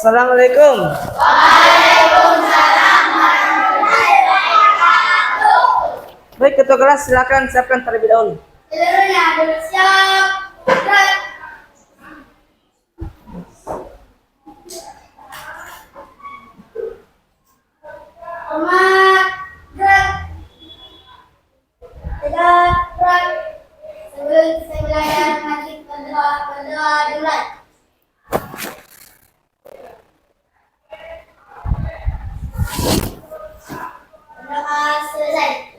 Assalamualaikum. Waalaikumsalam warahmatullahi wabarakatuh. Baik, ketua kelas silakan siapkan terlebih dahulu. Seluruhnya duduk siap. Gerak. Hormat. Gerak. Tegak. Gerak. Sebelum saya belajar wajib berdoa dimulai. Berdoa selesai.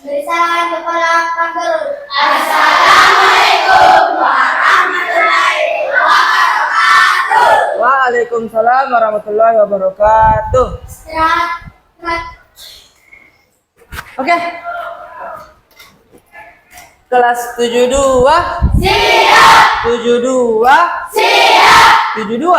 Tulisan kepala Kangaroo. Assalamualaikum warahmatullahi wabarakatuh. Waalaikumsalam warahmatullahi wabarakatuh. Istirahat. Gerak. Oke. Kelas 72. Siap. 72. Siap. 72.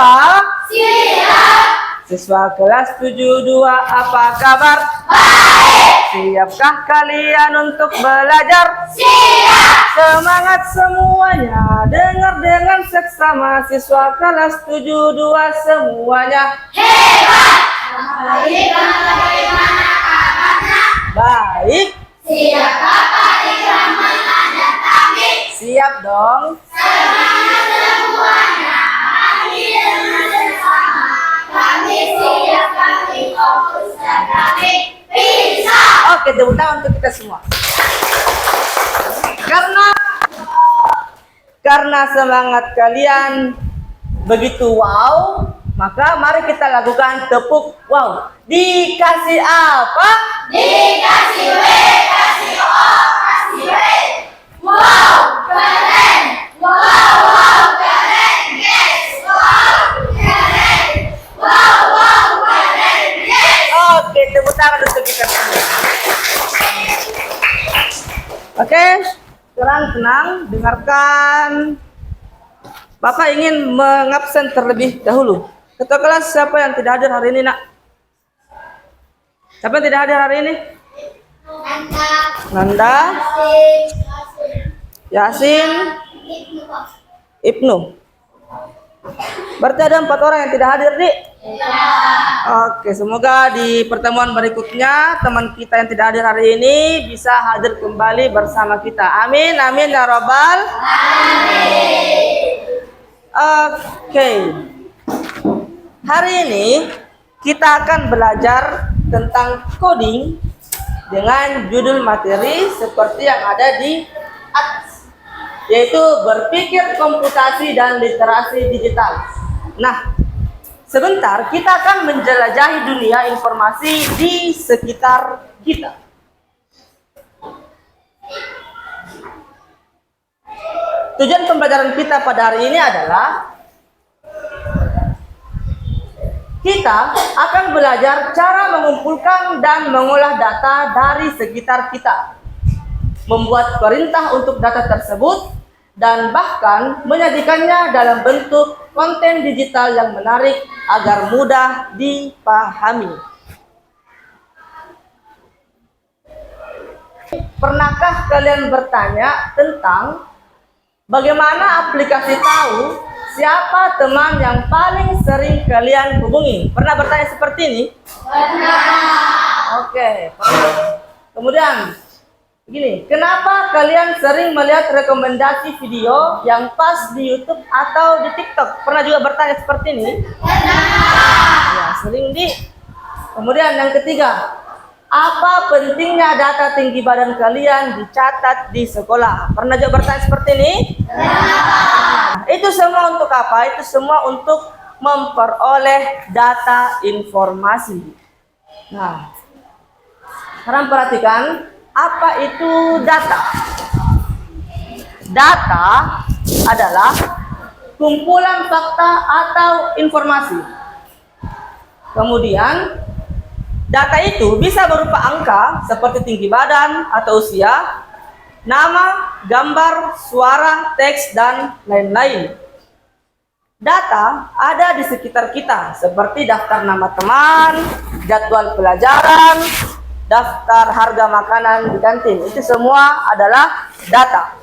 Siap. Siswa kelas 72, apa kabar? Baik. Siapkah kalian untuk belajar? Siap. Semangat semuanya, dengar dengan seksama. Siswa kelas 72 semuanya Hebat. Bagaimana kabarnya? baik. Siapkah kalian menandatangani? Siap dong. Semangat semuanya. Kami dengan bersama. Kami siap, kami fokus dan kami bisa. Oke, tepuk tangan untuk kita semua. Karena semangat kalian begitu wow, maka mari kita lakukan tepuk wow. Dikasih apa? Dikasih W, kasih O, kasih W. Wow, keren. Wow, wow, keren. Yes. Wow, keren. Wow, wow, keren. Yes. Oke, tepuk tangan untuk kita semua. Oke, tenang, dengarkan. Bapak ingin mengabsen terlebih dahulu. Ketua kelas siapa yang tidak hadir hari ini, nak? Siapa yang tidak hadir hari ini? Nanda, Yasin, Ibnu. Berarti ada 4 orang yang tidak hadir, Dik? Oke, semoga di pertemuan berikutnya teman kita yang tidak hadir hari ini bisa hadir kembali bersama kita. Amin, amin ya robbal. Oke, hari ini kita akan belajar tentang coding dengan judul materi seperti yang ada di atas, yaitu berpikir komputasi dan literasi digital. Nah, sebentar kita akan menjelajahi dunia informasi di sekitar kita. Tujuan pembelajaran kita pada hari ini adalah kita akan belajar cara mengumpulkan dan mengolah data dari sekitar kita, membuat perintah untuk data tersebut, dan bahkan menyajikannya dalam bentuk konten digital yang menarik agar mudah dipahami. Pernahkah kalian bertanya tentang bagaimana aplikasi tahu siapa teman yang paling sering kalian hubungi? Pernah bertanya seperti ini? Pernah. Oke, pernah. Kemudian begini, kenapa kalian sering melihat rekomendasi video yang pas di YouTube atau di TikTok? Pernah juga bertanya seperti ini? Ya, sering, Di. Kemudian yang ketiga, apa pentingnya data tinggi badan kalian dicatat di sekolah? Pernah juga bertanya seperti ini? Nah, itu semua untuk apa? Itu semua untuk memperoleh data informasi. Nah, sekarang perhatikan, apa itu data? Data adalah kumpulan fakta atau informasi. Kemudian, data itu bisa berupa angka seperti tinggi badan atau usia, nama, gambar, suara, teks, dan lain-lain. Data ada di sekitar kita seperti daftar nama teman, jadwal pelajaran, daftar harga makanan di kantin. Itu semua adalah data.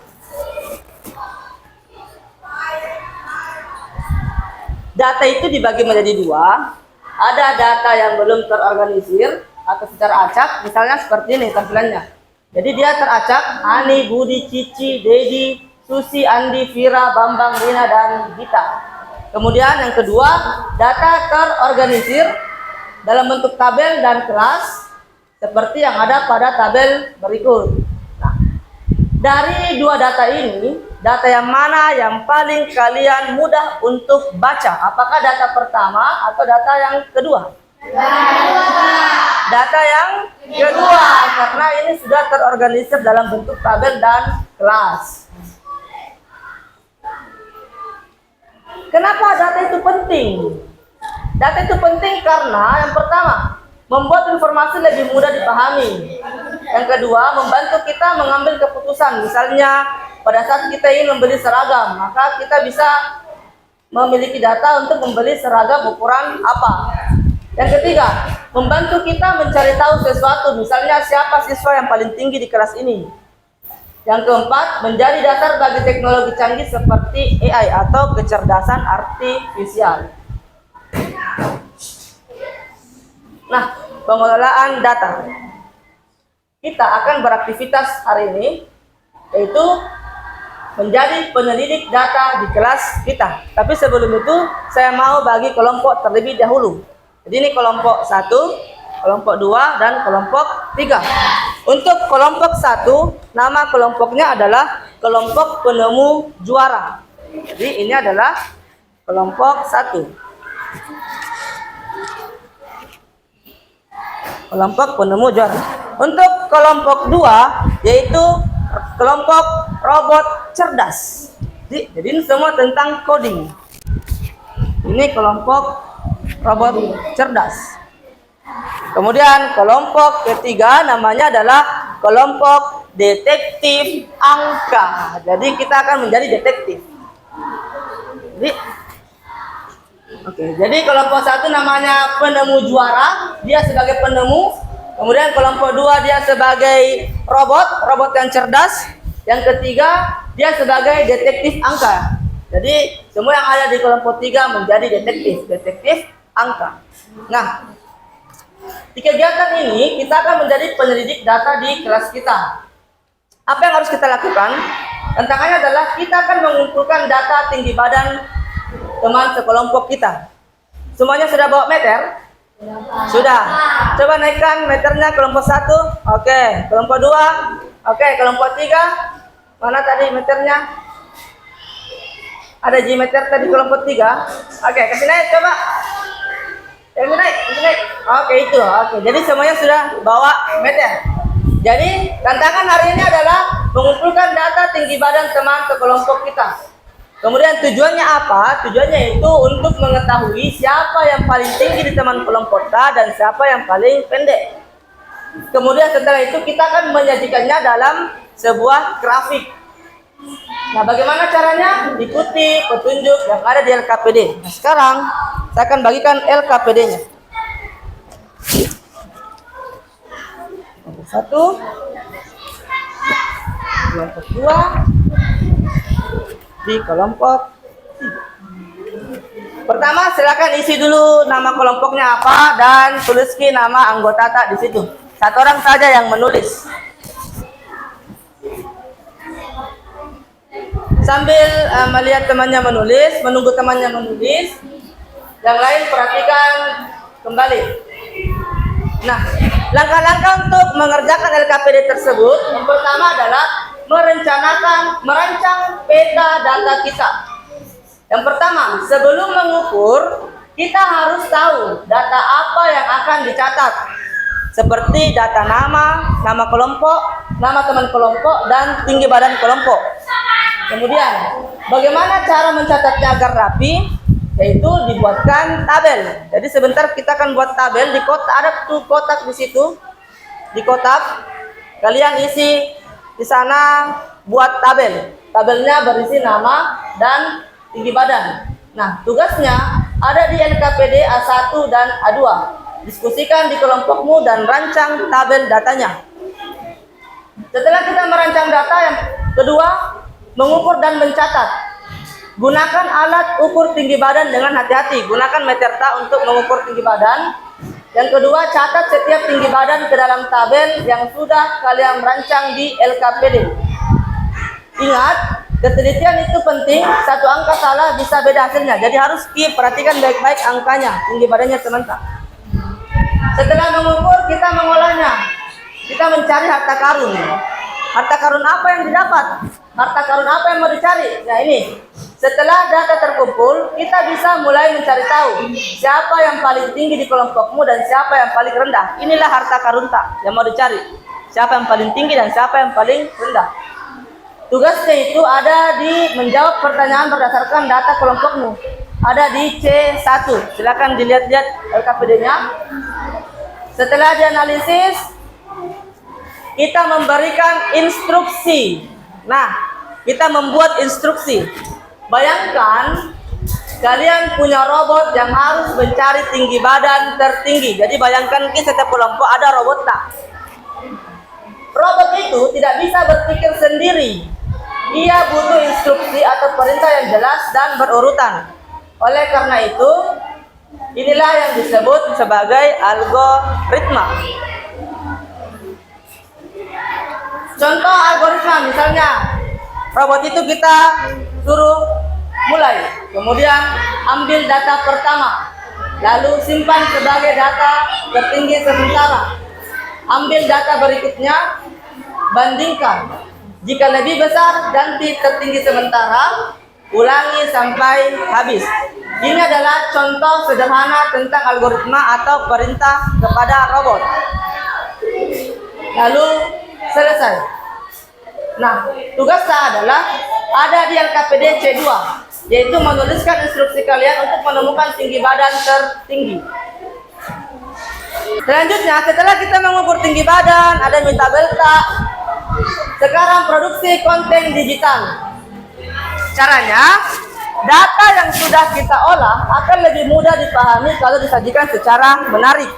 data itu dibagi menjadi dua. Ada data yang belum terorganisir atau secara acak, misalnya seperti ini tampilannya. Jadi dia teracak Ani, Budi, Cici, Dedi, Susi, Andi, Vira, Bambang, Rina, dan Gita. Kemudian yang kedua, data terorganisir dalam bentuk tabel dan kelas seperti yang ada pada tabel berikut. Nah, dari dua data ini, data yang mana yang paling kalian mudah untuk baca? Apakah data pertama atau data yang kedua? Data yang kedua, karena ini sudah terorganisir dalam bentuk tabel dan kelas. Kenapa data itu penting? Data itu penting karena yang pertama, membuat informasi lebih mudah dipahami. Yang kedua, membantu kita mengambil keputusan. Misalnya, pada saat kita ingin membeli seragam, maka kita bisa memiliki data untuk membeli seragam ukuran apa. Yang ketiga, membantu kita mencari tahu sesuatu. Misalnya, siapa siswa yang paling tinggi di kelas ini. Yang keempat, menjadi dasar bagi teknologi canggih seperti AI atau kecerdasan artifisial. Nah, pengelolaan data. Kita akan beraktivitas hari ini, yaitu menjadi penyelidik data di kelas kita. Tapi sebelum itu, saya mau bagi kelompok terlebih dahulu. Jadi ini kelompok 1, kelompok 2, dan kelompok 3. Untuk kelompok 1, nama kelompoknya adalah kelompok penemu juara. Jadi ini adalah kelompok 1. Kelompok penemu juara. Untuk kelompok 2, yaitu kelompok robot cerdas. Jadi ini semua tentang coding. Ini kelompok robot cerdas. Kemudian kelompok ketiga namanya adalah kelompok detektif angka. Jadi kita akan menjadi detektif. Jadi kelompok 1 namanya penemu juara, dia sebagai penemu. Kemudian kelompok 2 dia sebagai robot yang cerdas. Yang ketiga dia sebagai detektif angka. Jadi semua yang ada di kelompok 3 menjadi detektif angka. Nah, di kegiatan ini kita akan menjadi penyelidik data di kelas kita. Apa yang harus kita lakukan? Tantangannya adalah kita akan mengumpulkan data tinggi badan teman sekelompok kita. Semuanya sudah bawa meter? Sudah. Coba naikkan meternya kelompok 1. Oke, kelompok 2. Oke, kelompok 3. Mana tadi meternya? Ada G-meter tadi kelompok 3. Oke, kasih naik coba. Kasih naik. Oke, itu. Oke, jadi semuanya sudah bawa meter. Jadi, tantangan hari ini adalah mengumpulkan data tinggi badan teman sekelompok kita. Kemudian tujuannya apa? Tujuannya itu untuk mengetahui siapa yang paling tinggi di teman kelompok kita dan siapa yang paling pendek. Kemudian setelah itu kita akan menyajikannya dalam sebuah grafik. Nah, bagaimana caranya? Ikuti petunjuk yang ada di LKPD. Nah, sekarang saya akan bagikan LKPD-nya. Kelompok 1, kelompok 2, di kelompok 3. Pertama, silakan isi dulu nama kelompoknya apa dan tuliskan nama anggota tak di situ. Satu orang saja yang menulis. Sambil melihat temannya menulis, menunggu temannya menulis, yang lain perhatikan kembali. Nah, langkah-langkah untuk mengerjakan LKPD tersebut, yang pertama adalah merancang peta data kita. Yang pertama, sebelum mengukur, kita harus tahu data apa yang akan dicatat. Seperti data nama kelompok, nama teman kelompok, dan tinggi badan kelompok. Kemudian, bagaimana cara mencatatnya agar rapi? Yaitu dibuatkan tabel. Jadi sebentar kita akan buat tabel di kotak, ada tuh kotak di situ. Di kotak kalian isi di sana, buat tabel. Tabelnya berisi nama dan tinggi badan. Nah, tugasnya ada di LKPD A1 dan A2. Diskusikan di kelompokmu dan rancang tabel datanya. Setelah kita merancang data, yang kedua, mengukur dan mencatat. Gunakan alat ukur tinggi badan dengan hati-hati. Gunakan meterta untuk mengukur tinggi badan. Yang kedua, catat setiap tinggi badan ke dalam tabel yang sudah kalian rancang di LKPD. Ingat, ketelitian itu penting. Satu angka salah bisa beda hasilnya. Jadi harus perhatikan baik-baik angkanya, tinggi badannya teman-teman. Setelah mengukur, kita mengolahnya. Kita mencari harta karun. Harta karun apa yang didapat? Harta karun apa yang mau dicari? Nah ini, setelah data terkumpul, kita bisa mulai mencari tahu siapa yang paling tinggi di kelompokmu dan siapa yang paling rendah. Inilah harta karun yang mau dicari. Siapa yang paling tinggi dan siapa yang paling rendah. Tugasnya itu ada di menjawab pertanyaan berdasarkan data kelompokmu. Ada di C1. Silakan dilihat-lihat LKPD-nya. Setelah dianalisis, kita memberikan instruksi. Nah, kita membuat instruksi. Bayangkan kalian punya robot yang harus mencari tinggi badan tertinggi. Jadi bayangkan di setiap kelompok ada robot tak. Robot itu tidak bisa berpikir sendiri. Ia butuh instruksi atau perintah yang jelas dan berurutan. Oleh karena itu, inilah yang disebut sebagai algoritma. Contoh algoritma misalnya, robot itu kita suruh mulai, kemudian ambil data pertama, lalu simpan sebagai data tertinggi sementara. Ambil data berikutnya, bandingkan. Jika lebih besar, ganti tertinggi sementara, ulangi sampai habis. Ini adalah contoh sederhana tentang algoritma atau perintah kepada robot. Lalu selesai. Nah, tugasnya adalah ada di LKPD C2, yaitu menuliskan instruksi kalian untuk menemukan tinggi badan tertinggi. Selanjutnya, setelah kita mengukur tinggi badan, ada minta belta. Sekarang produksi konten digital. Caranya, data yang sudah kita olah akan lebih mudah dipahami kalau disajikan secara menarik.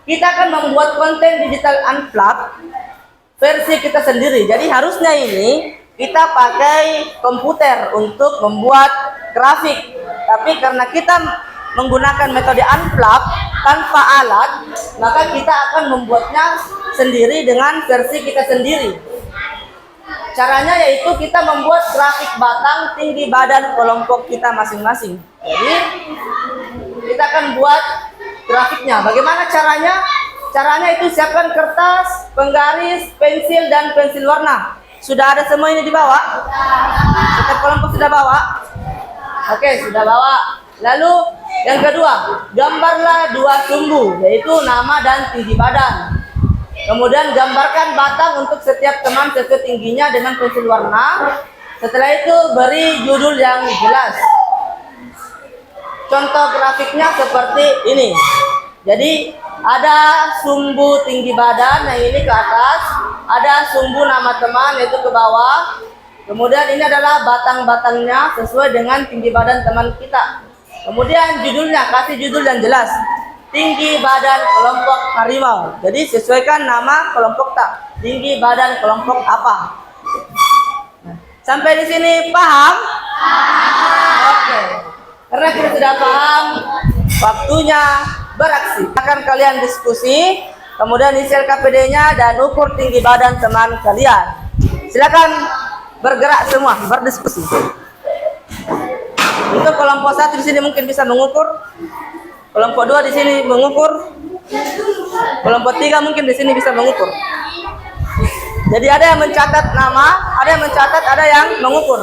Kita akan membuat konten digital unplugged versi kita sendiri. Jadi harusnya ini kita pakai komputer untuk membuat grafik. Tapi karena kita menggunakan metode unplugged tanpa alat, maka kita akan membuatnya sendiri dengan versi kita sendiri. Caranya yaitu kita membuat grafik batang tinggi badan kelompok kita masing-masing. Jadi kita akan buat grafiknya. Bagaimana caranya? Caranya itu siapkan kertas, penggaris, pensil, dan pensil warna. Sudah ada semua ini dibawa? Setiap kelompok sudah bawa? Oke, sudah bawa. Lalu yang kedua, gambarlah dua sumbu, yaitu nama dan tinggi badan. Kemudian gambarkan batang untuk setiap teman sesuai tingginya dengan pensil warna. Setelah itu beri judul yang jelas. Contoh grafiknya seperti ini. Jadi ada sumbu tinggi badan yang ini ke atas, ada sumbu nama teman yaitu ke bawah. Kemudian ini adalah batang-batangnya sesuai dengan tinggi badan teman kita. Kemudian judulnya, kasih judul yang jelas. Tinggi badan kelompok harimau. Jadi sesuaikan nama kelompok tak. Tinggi badan kelompok apa? Sampai di sini paham? Oke. Karena kita sudah paham, waktunya beraksi. Akan kalian diskusi, kemudian isi LKPD-nya dan ukur tinggi badan teman kalian. Silakan bergerak semua, berdiskusi. Untuk kelompok 1 di sini mungkin bisa mengukur, kelompok 2 di sini mengukur, kelompok 3 mungkin di sini bisa mengukur. Jadi ada yang mencatat nama, ada yang mencatat, ada yang mengukur.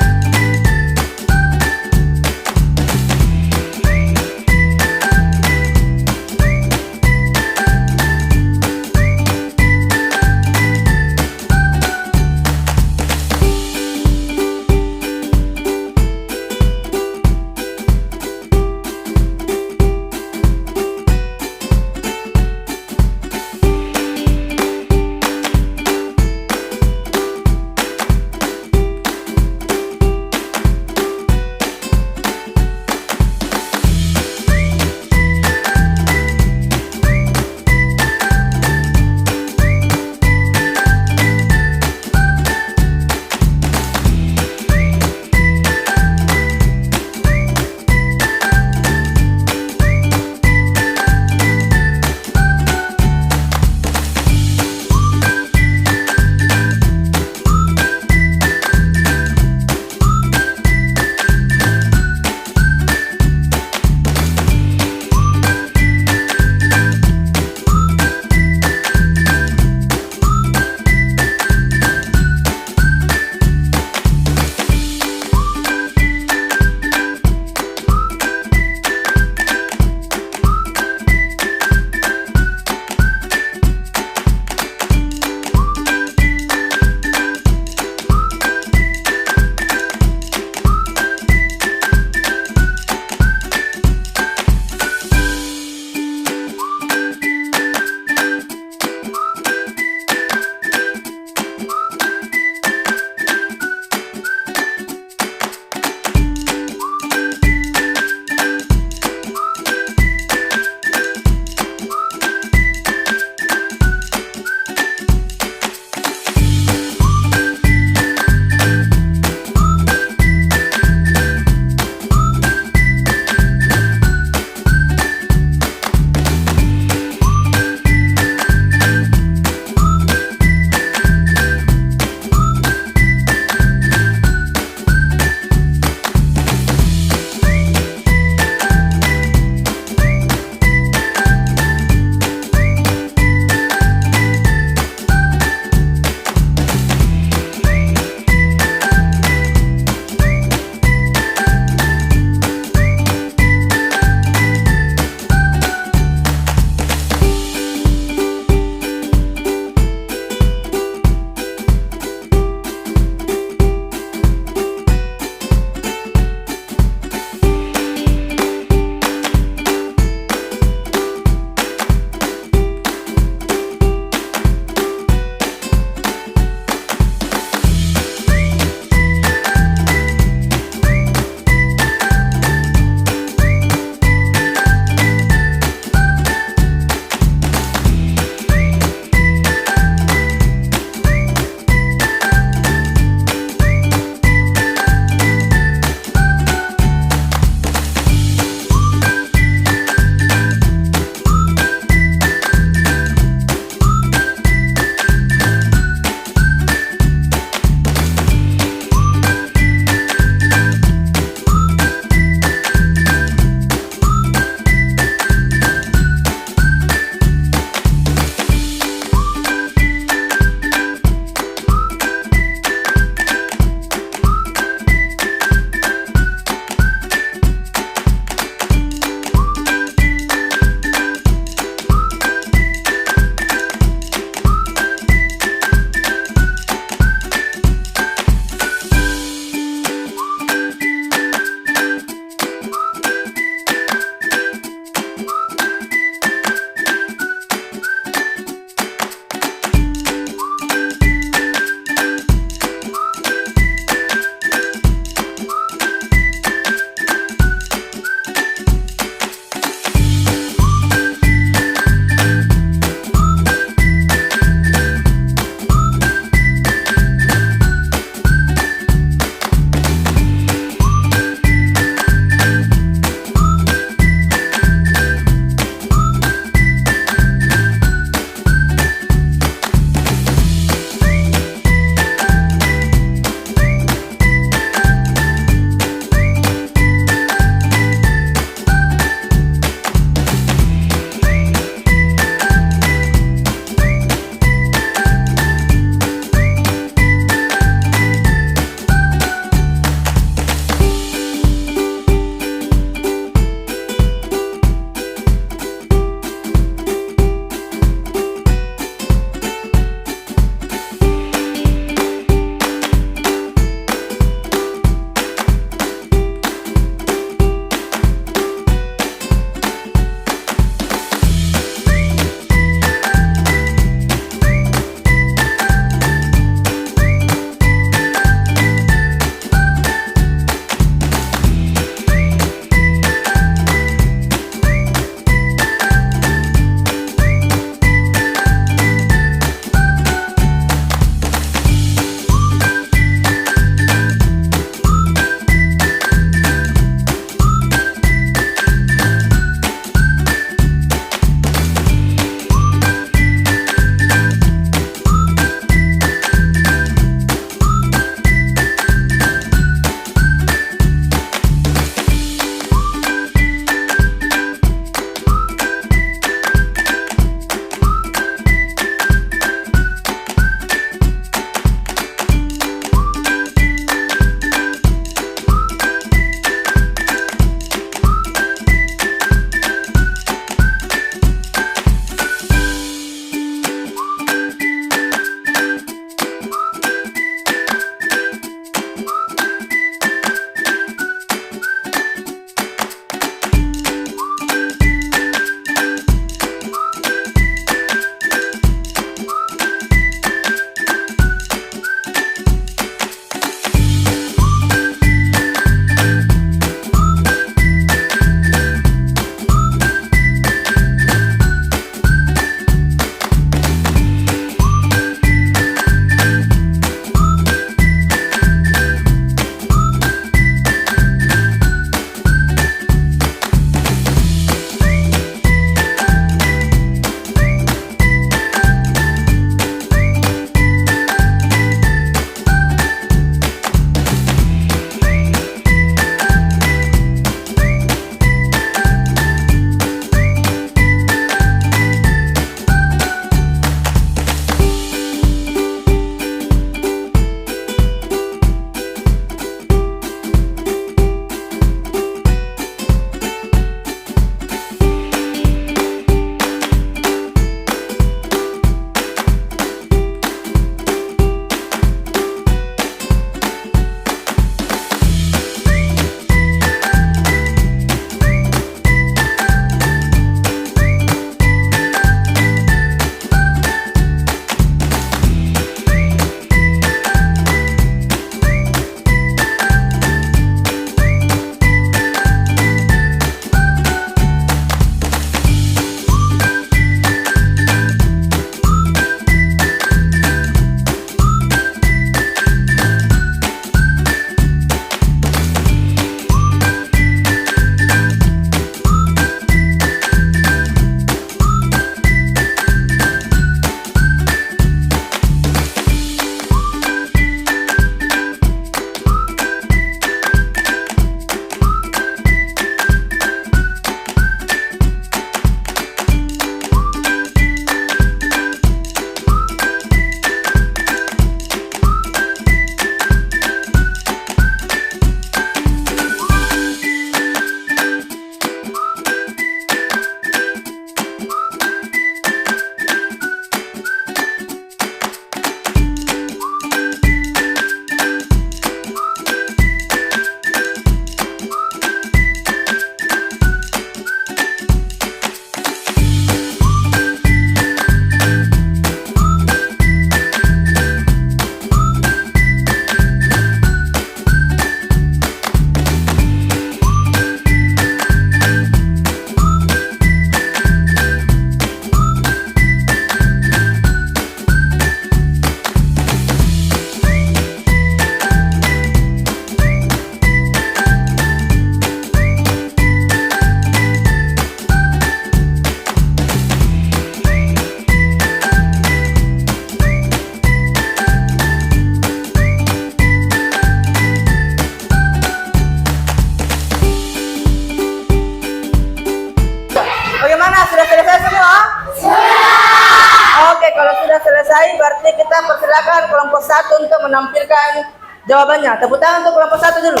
selesai, berarti kita persilakan kelompok 1 untuk menampilkan jawabannya. Tepuk tangan untuk kelompok 1 dulu.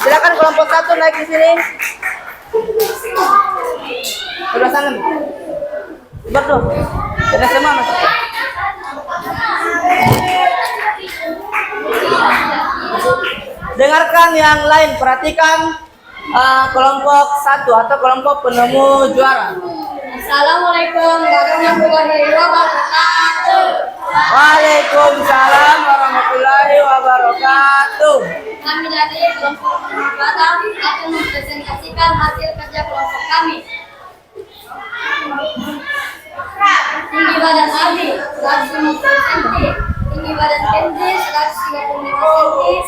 Silakan kelompok 1 naik di sini. Sebelah sana. Berdua. Sudah semua masuk. Dengarkan yang lain, perhatikan kelompok 1 atau kelompok penemu juara. Assalamualaikum warahmatullahi wabarakatuh. Waalaikumsalam warahmatullahi wabarakatuh. Kami dari kelompok penempatan akan mempresentasikan hasil kerja kelompok kami. Tinggi badan Abi 150 cm, tinggi badan Kenzi 135 cm,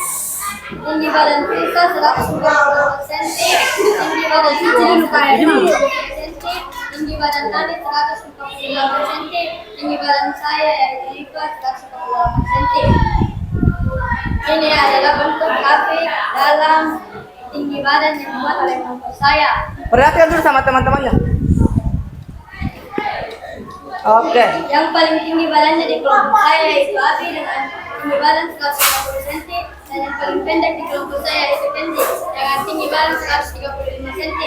tinggi badan Firsa 198 cm, tinggi badan Ijin 120 cm, tinggi badan Tani 148 cm, tinggi badan saya yaitu Rika 148 cm. Ini adalah bentuk grafik dalam tinggi badan yang dibuat oleh kelompok saya. Perhatikan dulu sama teman-temannya. Oke. Yang paling tinggi badannya di kelompok saya yaitu Abi dengan tinggi badan 150 cm, dan yang paling pendek di kelompok saya yaitu Kenzi dengan tinggi badan 135 cm.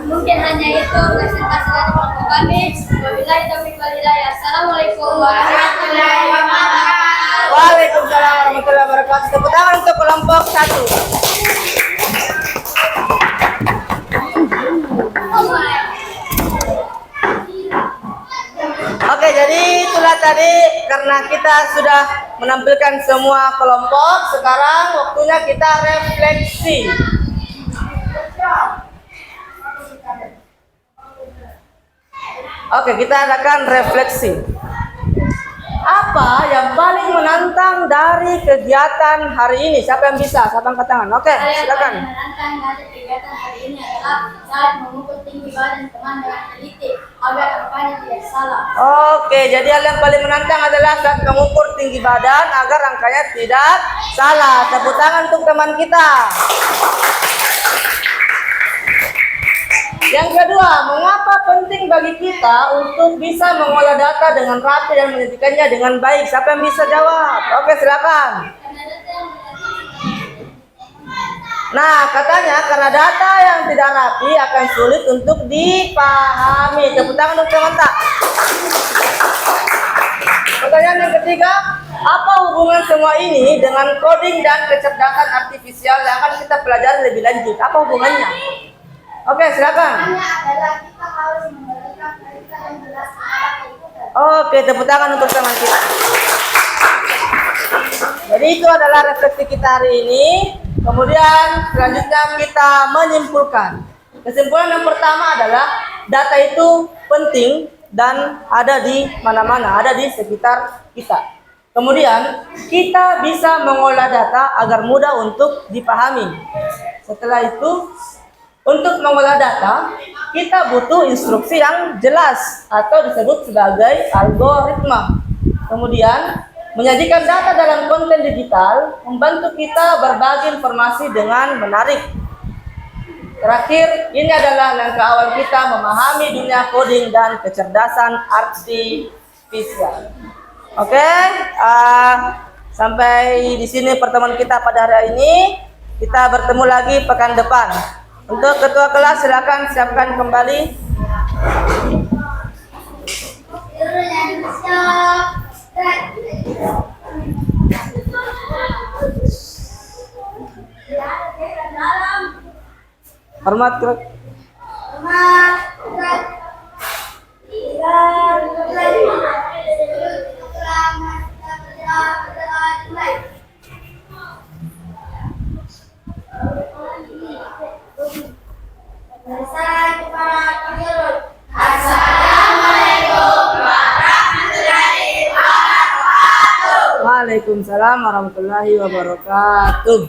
Mungkin hanya itu presentasi dari kelompok kami. Wabillahi taufiq wal hidayah. Assalamualaikum warahmatullahi wabarakatuh. Waalaikumsalam warahmatullahi wabarakatuh. Tepuk tangan untuk kelompok 1. Oke, jadi itulah tadi karena kita sudah menampilkan semua kelompok, sekarang waktunya kita refleksi. Oke, kita adakan refleksi. Apa yang paling menantang dari kegiatan hari ini? Siapa yang bisa? Siapa yang angkat tangan? Oke, silakan. Yang menantang dari kegiatan hari ini adalah saat mengukur tinggi badan teman dengan teliti agar angkanya tidak salah. Oke, jadi hal yang paling menantang adalah saat mengukur tinggi badan agar angkanya tidak salah. Tepuk tangan untuk teman kita. Yang kedua, mengapa penting bagi kita untuk bisa mengolah data dengan rapi dan menyajikannya dengan baik? Siapa yang bisa jawab? Oke, silakan. Nah, katanya karena data yang tidak rapi akan sulit untuk dipahami. Tepuk tangan untuk teman tak. Pertanyaan yang ketiga, apa hubungan semua ini dengan coding dan kecerdasan artifisial yang akan kita pelajari lebih lanjut? Apa hubungannya? Oke, silakan. Adalah kita harus memberikan cerita yang jelas kepada komputer. Oke, tepuk tangan untuk teman kita. Jadi itu adalah refleksi kita hari ini. Kemudian selanjutnya kita menyimpulkan. Kesimpulan yang pertama adalah data itu penting dan ada di mana-mana, ada di sekitar kita. Kemudian kita bisa mengolah data agar mudah untuk dipahami. Setelah itu, untuk mengolah data, kita butuh instruksi yang jelas atau disebut sebagai algoritma. Kemudian, menyajikan data dalam konten digital membantu kita berbagi informasi dengan menarik. Terakhir, ini adalah langkah awal kita memahami dunia coding dan kecerdasan artifisial. Oke, sampai di sini pertemuan kita pada hari ini. Kita bertemu lagi pekan depan. Untuk ketua kelas silakan siapkan kembali. Hormat gerak. Waalaikumsalam warahmatullahi wabarakatuh.